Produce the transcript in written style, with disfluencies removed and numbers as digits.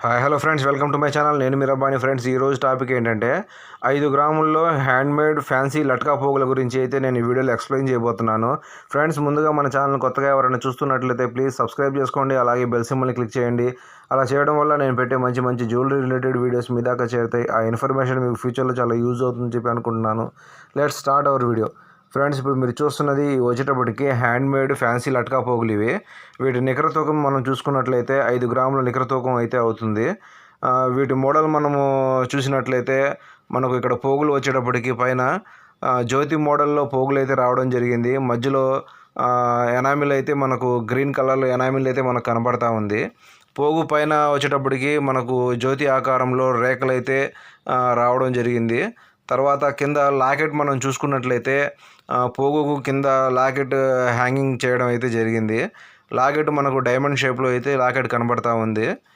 Hi hello friends, welcome to my channel. నేను మీరబ్బాని. Friends, ఈరోజు topic ఏంటంటే 5 గ్రాముల్లో హ్యాండ్మేడ్ ఫ్యాన్సీ లట్కా పోగుల గురించి అయితే నేను ఈ వీడియోలో ఎక్స్ప్లెయిన్ చేయబోతున్నాను. ఫ్రెండ్స్, ముందుగా మన ఛానల్ కొత్తగా ఎవరైనా చూస్తున్నట్లయితే ప్లీజ్ సబ్స్క్రైబ్ చేసుకోండి, అలాగే బెల్ సింబల్ని క్లిక్ చేయండి. అలా చేయడం వల్ల నేను పెట్టే మంచి మంచి జ్యువెలరీ రిలేటెడ్ వీడియోస్ మీ దాకా చేరుతాయి. ఆ ఇన్ఫర్మేషన్ మీకు ఫ్యూచర్లో చాలా యూజ్ అవుతుందని చెప్పి అనుకుంటున్నాను. Let's start our video. Friends, ఇప్పుడు మీరు చూస్తున్నది వచ్చేటప్పటికి హ్యాండ్మేడ్ ఫ్యాన్సీ లట్కా పోగులు ఇవి. వీటి నికర తూకం మనం చూసుకున్నట్లయితే 5 గ్రాముల నికర తూకం అయితే అవుతుంది. వీటి మోడల్ మనము చూసినట్లయితే మనకు ఇక్కడ పోగులు వచ్చేటప్పటికి పైన జ్యోతి మోడల్లో పోగులు అయితే రావడం జరిగింది. మధ్యలో ఎనామిల్ అయితే మనకు గ్రీన్ కలర్లో ఎనామిల్ అయితే మనకు కనబడతా ఉంది. పోగు పైన వచ్చేటప్పటికి మనకు జ్యోతి ఆకారంలో రేఖలు అయితే రావడం జరిగింది. తర్వాత కింద లాకెట్ మనం చూసుకున్నట్లయితే పోగుకు కింద లాకెట్ హ్యాంగింగ్ చేయడం అయితే జరిగింది. లాకెట్ మనకు డైమండ్ షేప్లో అయితే లాకెట్ కనబడతా ఉంది.